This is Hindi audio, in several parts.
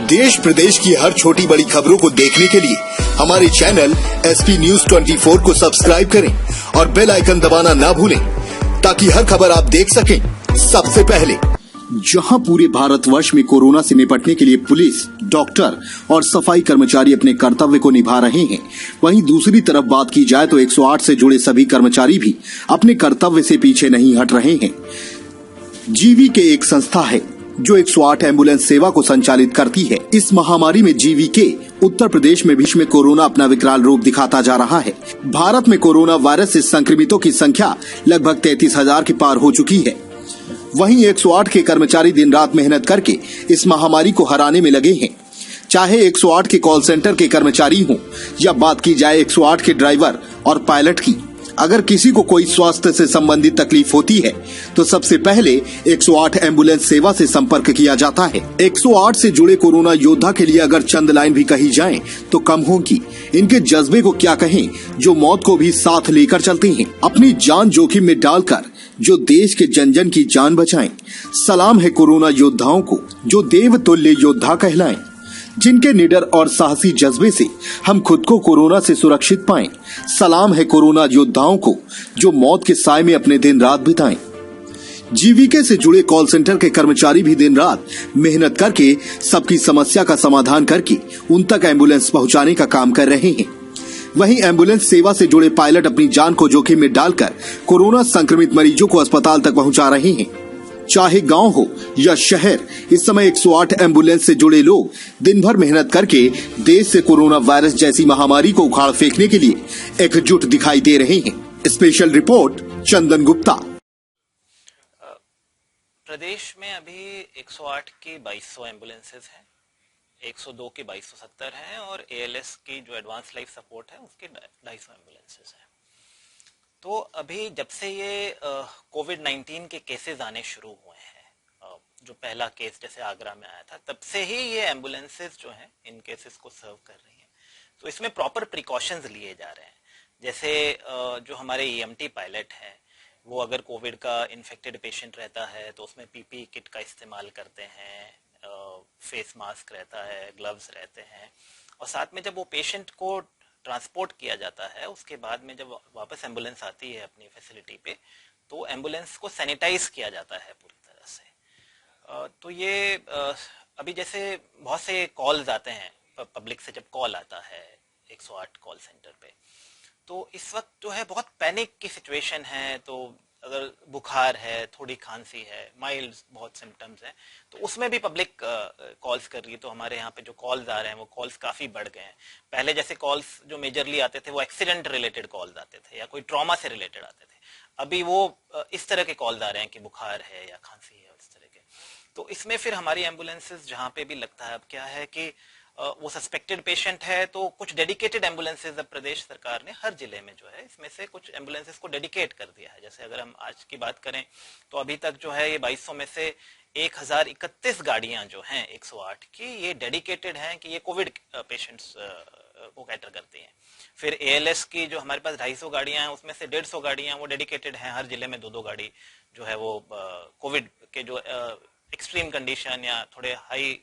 देश प्रदेश की हर छोटी बड़ी खबरों को देखने के लिए हमारे चैनल एसपी न्यूज 24 को सब्सक्राइब करें और बेल आइकन दबाना ना भूलें ताकि हर खबर आप देख सकें सबसे पहले। जहां पूरे भारतवर्ष में कोरोना से निपटने के लिए पुलिस, डॉक्टर और सफाई कर्मचारी अपने कर्तव्य को निभा रहे हैं, वहीं दूसरी तरफ बात की जाए तो 108 से जुड़े सभी कर्मचारी भी अपने कर्तव्य से पीछे नहीं हट रहे हैं। जीवीके एक संस्था है जो 108 एम्बुलेंस सेवा को संचालित करती है। इस महामारी में जीवीके उत्तर प्रदेश में भीष्म में कोरोना अपना विकराल रूप दिखाता जा रहा है। भारत में कोरोना वायरस से संक्रमितों की संख्या लगभग 33,000 के पार हो चुकी है। वहीं 108 के कर्मचारी दिन रात मेहनत करके इस महामारी को हराने में लगे हैं। चाहे 108 के कॉल सेंटर के कर्मचारी हों या बात की जाए 108 के ड्राइवर और पायलट की, अगर किसी को कोई स्वास्थ्य से संबंधित तकलीफ होती है तो सबसे पहले 108 एम्बुलेंस सेवा से संपर्क किया जाता है। 108 से जुड़े कोरोना योद्धा के लिए अगर चंद लाइन भी कही जाएं तो कम होगी। इनके जज्बे को क्या कहें जो मौत को भी साथ लेकर चलते हैं, अपनी जान जोखिम में डालकर जो देश के जन जन की जान बचाएं। सलाम है कोरोना योद्धाओं को जो देव तुल्य योद्धा कहलाएं, जिनके निडर और साहसी जज्बे से हम खुद को कोरोना से सुरक्षित पाएं। सलाम है कोरोना योद्धाओं को जो मौत के साए में अपने दिन रात बिताएं। जीवीके से जुड़े कॉल सेंटर के कर्मचारी भी दिन रात मेहनत करके सबकी समस्या का समाधान करके उन तक एम्बुलेंस पहुंचाने का काम कर रहे हैं। वहीं एम्बुलेंस सेवा से जुड़े पायलट अपनी जान को जोखिम में डालकर कोरोना संक्रमित मरीजों को अस्पताल तक पहुंचा रहे हैं। चाहे गांव हो या शहर, इस समय 108 एम्बुलेंस से जुड़े लोग दिन भर मेहनत करके देश से कोरोना वायरस जैसी महामारी को उखाड़ फेंकने के लिए एकजुट दिखाई दे रहे हैं। स्पेशल रिपोर्ट चंदन गुप्ता। प्रदेश में अभी 108 की 2200 एम्बुलेंसेज हैं, 102 की 2270 हैं और एएलएस की जो एडवांस लाइफ सपोर्ट है उसके 250 एम्बुलेंसेज हैं। तो अभी जब से ये कोविड-19 के केसेस आने शुरू हुए हैं, जो पहला केस जैसे आगरा में आया था, तब से ही ये एम्बुलेंसेज जो हैं इन केसेस को सर्व कर रही हैं। तो इसमें प्रॉपर प्रिकॉशंस लिए जा रहे हैं। जैसे जो हमारे ईएमटी पायलट हैं वो अगर कोविड का इन्फेक्टेड पेशेंट रहता है तो उसमें पीपी किट का इस्तेमाल करते हैं, फेस मास्क रहता है, ग्लव्स रहते हैं, और साथ में जब वो पेशेंट को ट्रांसपोर्ट किया जाता है उसके बाद में जब वापस एम्बुलेंस आती है अपनी फैसिलिटी पे तो एम्बुलेंस को सैनिटाइज किया जाता है पूरी तरह से। तो ये अभी जैसे बहुत से कॉल्स आते हैं पब्लिक से, जब कॉल आता है 108 कॉल सेंटर पे तो इस वक्त जो है बहुत पैनिक की सिचुएशन है। तो अगर बुखार है, थोड़ी खांसी है, माइल्ड बहुत सिम्टम्स हैं, तो उसमें भी पब्लिक कॉल्स कर रही है। तो हमारे यहाँ पे जो कॉल्स आ रहे हैं वो कॉल्स काफी बढ़ गए हैं। पहले जैसे कॉल्स जो मेजरली आते थे वो एक्सीडेंट रिलेटेड कॉल्स आते थे या कोई ट्रॉमा से रिलेटेड आते थे। अभी वो इस तरह के कॉल्स आ रहे हैं कि बुखार है या खांसी है, इस तरह के। तो इसमें फिर हमारी एम्बुलेंसेज जहाँ पे भी लगता है, अब क्या है कि वो सस्पेक्टेड पेशेंट है तो कुछ डेडिकेटेड एम्बुलेंसेज अब प्रदेश सरकार ने हर जिले में जो है इसमें से कुछ एम्बुलेंसेज को डेडिकेट कर दिया है। जैसे अगर हम आज की बात करें तो अभी तक जो है ये 2200 में से 1031 गाड़ियां जो हैं 108 की ये डेडिकेटेड हैं कि ये कोविड पेशेंट्स को कैटर करती हैं। फिर एएलएस की जो हमारे पास 250 गाड़ियां हैं उसमें से 150 गाड़ियां वो डेडिकेटेड हैं, हर जिले में 2-2 गाड़ी जो है वो कोविड के जो एक्सट्रीम कंडीशन या थोड़े हाई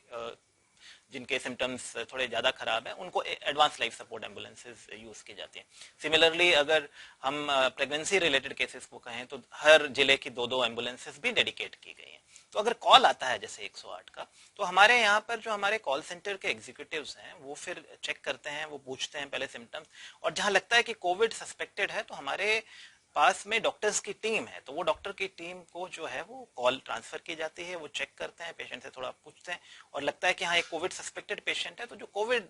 जिनके सिम्टम्स थोड़े ज्यादा खराब हैं उनको advance life support ambulances use की जाती हैं। सिमिलरली अगर हम प्रेगनेंसी रिलेटेड केसेस को कहें तो हर जिले की 2-2 एम्बुलेंसेज भी डेडिकेट की गई हैं। तो अगर कॉल आता है जैसे 108 का तो हमारे यहाँ पर जो हमारे कॉल सेंटर के एग्जीक्यूटिव्स हैं वो फिर चेक करते हैं, वो पूछते हैं पहले सिम्टम्स, और जहां लगता है कि कोविड सस्पेक्टेड है तो हमारे पास में डॉक्टर्स की टीम है, तो वो डॉक्टर की टीम को जो है वो कॉल ट्रांसफर की जाती है, वो चेक करते हैं, पेशेंट से थोड़ा पूछते हैं और लगता है कि हाँ एक कोविड सस्पेक्टेड पेशेंट है तो जो कोविड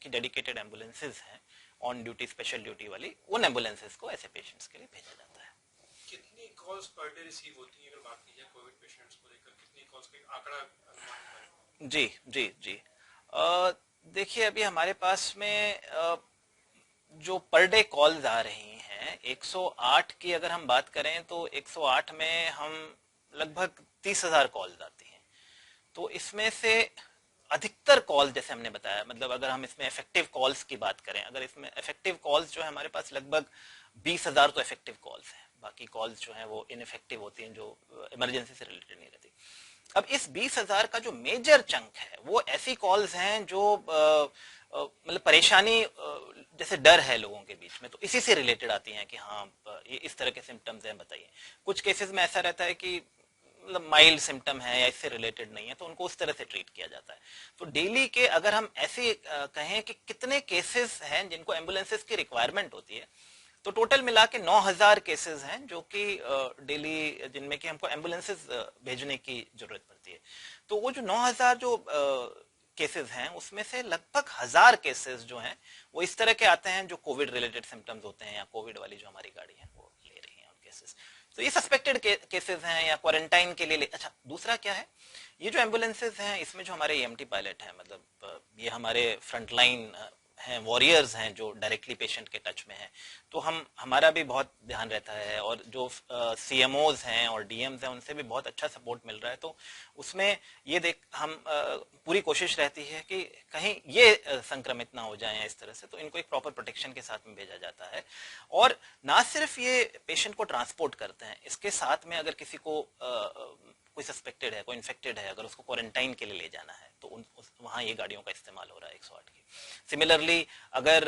की डेडिकेटेड एम्बुलेंसेज हैं ऑन ड्यूटी, स्पेशल ड्यूटी वाली, उन एम्बुलेंसेज को ऐसे पेशेंट्स के लिए भेजा जाता है। कितनी कॉल्स पर डे रिसीव होती है अगर बात की जाए कोविड पेशेंट्स को लेकर, कितनी कॉल्स का आंकड़ा अनुमान? जी जी जी देखिए अभी हमारे पास में जो पर डे कॉल्स आ रही हैं 108 की अगर हम बात करें तो 108 में हम लगभग 30,000 कॉल्स आती हैं। तो इसमें से अधिकतर कॉल्स जैसे हमने बताया, मतलब अगर हम इसमें इफेक्टिव कॉल्स की बात करें, अगर इसमें इफेक्टिव कॉल्स जो है हमारे पास लगभग 20,000 तो इफेक्टिव कॉल्स हैं, बाकी कॉल्स जो हैं वो इनइफेक्टिव होती हैं जो इमरजेंसी से रिलेटेड नहीं रहती। अब इस 20,000 का जो मेजर चंक है वो ऐसी कॉल्स हैं जो मतलब परेशानी जैसे डर है लोगों के बीच में, तो इसी से रिलेटेड आती हैं कि हाँ ये इस तरह के सिम्टम्स हैं, बताइए। कुछ केसेस में ऐसा रहता है कि मतलब माइल्ड सिम्टम है या इससे रिलेटेड नहीं है, तो उनको उस तरह से ट्रीट किया जाता है। तो डेली के अगर हम ऐसे कहें कि कितने केसेस हैं जिनको एम्बुलेंसेस की रिक्वायरमेंट होती है, तो टोटल मिला के 9,000 केसेस हैं जो कि डेली जिनमें कि हमको एम्बुलेंसेस भेजने की जरूरत पड़ती है। तो वो जो 9,000 जो केसेस हैं उसमें से लगभग 1,000 केसेस जो हैं वो इस तरह के आते हैं जो कोविड रिलेटेड सिम्टम्स होते हैं, या कोविड वाली जो हमारी गाड़ी है वो ले रही है उन केसेस। तो ये सस्पेक्टेड केसेस हैं या क्वारंटाइन के लिए अच्छा, दूसरा क्या है, ये जो एम्बुलेंसेज हैं इसमें जो हमारे EMT पायलट हैं, मतलब ये हमारे फ्रंटलाइन हैं, वॉरियर्स हैं जो डायरेक्टली पेशेंट के टच में हैं, तो हमारा भी बहुत ध्यान रहता है, और जो CMOs हैं और DMs हैं उनसे भी बहुत अच्छा सपोर्ट मिल रहा है। तो उसमें ये देख हम पूरी कोशिश रहती है कि कहीं ये संक्रमित ना हो जाए इस तरह से, तो इनको एक प्रॉपर प्रोटेक्शन के साथ में भेजा जाता है। और ना सिर्फ ये पेशेंट को ट्रांसपोर्ट करते हैं, इसके साथ में अगर किसी को कोई सस्पेक्टेड है, कोई इन्फेक्टेड है, अगर उसको क्वारंटाइन के लिए ले जाना है तो वहां ये गाड़ियों का इस्तेमाल हो रहा है 108 की। सिमिलरली अगर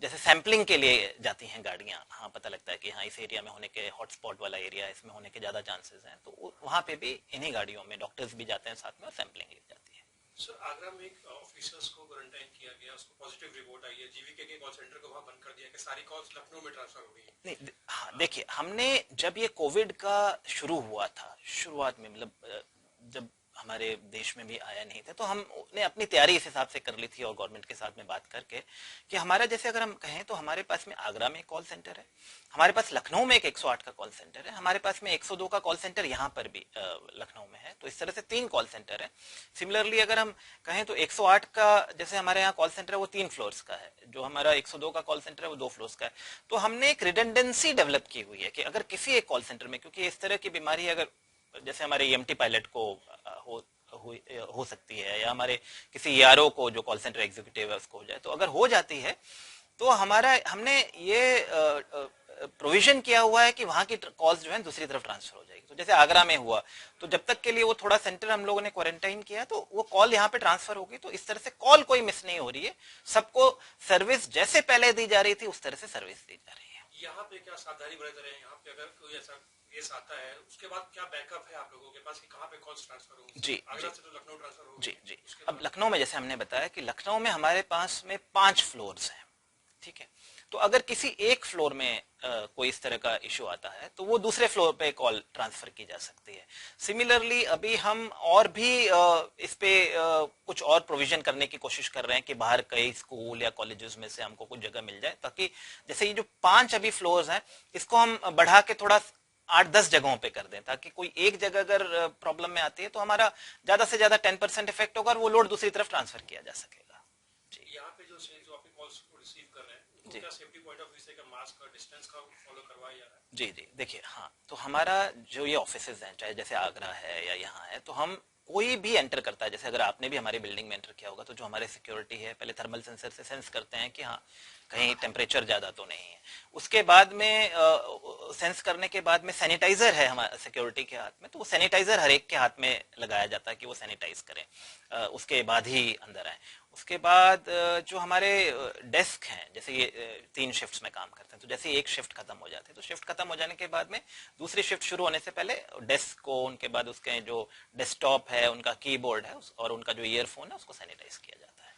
जैसे सैंपलिंग के लिए जाती हैं गाड़ियां, हाँ पता लगता है कि हाँ इस एरिया में होने के, हॉटस्पॉट वाला एरिया है, इसमें होने के ज्यादा चांसेस हैं, तो वहां पे भी इन्हीं गाड़ियों में डॉक्टर्स भी जाते हैं साथ में और सैंपलिंग ली जाती है। सर, आगरा में एक ऑफिसर्स को क्वारंटाइन किया गया, उसको पॉजिटिव रिपोर्ट आई है, GVK के कॉल सेंटर को वहां बंद कर दिया कि सारी कॉल्स लखनऊ में ट्रांसफर हो गई है। नहीं, हाँ देखिए, हमने जब ये कोविड का शुरू हुआ था, शुरुआत में मतलब जब हमारे देश में भी आया नहीं था, तो हमने अपनी तैयारी इस हिसाब से कर ली थी और गवर्नमेंट के साथ में बात करके कि हमारा, जैसे अगर हम कहें तो हमारे पास में आगरा में एक कॉल सेंटर है, हमारे पास लखनऊ में एक 108 का कॉल सेंटर है, हमारे पास में 102 का कॉल सेंटर यहाँ पर भी लखनऊ में है, तो इस तरह से 3 कॉल सेंटर है। सिमिलरली अगर हम कहें तो 108 का जैसे हमारे यहाँ कॉल सेंटर है वो 3 फ्लोर्स का है, जो हमारा 102 का कॉल सेंटर है वो 2 फ्लोर्स का है। तो हमने एक रिडंडेंसी डेवलप की हुई है कि अगर किसी एक कॉल सेंटर में, क्योंकि इस तरह की बीमारी अगर जैसे हमारे EMT पायलट को हो सकती है, या हमारे किसी ERO को जो कॉल सेंटर एग्जीक्यूटिव है उसको हो जाए, तो अगर हो जाती है तो हमने ये प्रोविजन किया हुआ है कि वहां की कॉल्स जो है दूसरी तरफ ट्रांसफर हो जाएगी। तो जैसे आगरा में हुआ, तो जब तक के लिए वो थोड़ा सेंटर हम लोगों ने क्वारंटाइन किया, तो वो कॉल यहाँ पे ट्रांसफर होगी। तो इस तरह से कॉल कोई मिस नहीं हो रही है, सबको सर्विस जैसे पहले दी जा रही थी उस तरह से सर्विस दी जा रही है। यहाँ पे क्या सावधानी बरत रहे हैं? यहाँ पे अगर कोई ऐसा केस आता है उसके बाद क्या बैकअप है आप लोगों के पास कि कहाँ पे कॉल्स ट्रांसफर होंगी? जी, आगरा से तो लखनऊ ट्रांसफर होगी। जी। अब लखनऊ में जैसे हमने बताया कि लखनऊ में हमारे पास में 5 फ्लोर्स हैं, ठीक है। तो अगर किसी एक फ्लोर में कोई इस तरह का इश्यू आता है तो वो दूसरे फ्लोर पे कॉल ट्रांसफर की जा सकती है। सिमिलरली अभी हम और भी इस पे कुछ और प्रोविजन करने की कोशिश कर रहे हैं कि बाहर कई स्कूल या कॉलेजेस में से हमको कुछ जगह मिल जाए, ताकि जैसे ये जो 5 अभी फ्लोर्स हैं इसको हम बढ़ा के थोड़ा 8-10 जगहों पे कर दें, ताकि कोई एक जगह अगर प्रॉब्लम में आती है तो हमारा ज्यादा से ज्यादा 10% इफेक्ट होगा और वो लोड दूसरी तरफ ट्रांसफर किया जा सकेगा। यहाँ पे जो आपके कॉल्स को रिसीव कर रहे हैं, क्या सेफ्टी पॉइंट ऑफ व्यू से मास्क और डिस्टेंस का फॉलो करवाया जा रहा है? जी, देखिए, हाँ, तो हमारा जो ये ऑफिसेज हैं, चाहे जैसे आगरा है या यहाँ है, तो हम कोई भी एंटर करता है, जैसे अगर आपने भी हमारी बिल्डिंग में एंटर किया होगा, तो जो हमारे सिक्योरिटी है पहले थर्मल सेंसर से सेंस करते हैं कि हाँ कहीं टेम्परेचर ज्यादा तो नहीं है। उसके बाद में सेंस करने के बाद में सैनिटाइजर है हमारे सिक्योरिटी के हाथ में, तो वो सैनिटाइजर हर एक के हाथ में लगाया जाता है कि वो सैनिटाइज करें, उसके बाद ही अंदर आए। उसके बाद जो हमारे डेस्क हैं, जैसे ये 3 शिफ्ट्स में काम करते हैं, तो जैसे एक शिफ्ट खत्म हो जाती है तो शिफ्ट खत्म हो जाने के बाद में दूसरी शिफ्ट शुरू होने से पहले डेस्क को, उनके बाद उसके जो डेस्कटॉप है, उनका कीबोर्ड है और उनका जो ईयरफोन है उसको सैनिटाइज किया जाता है।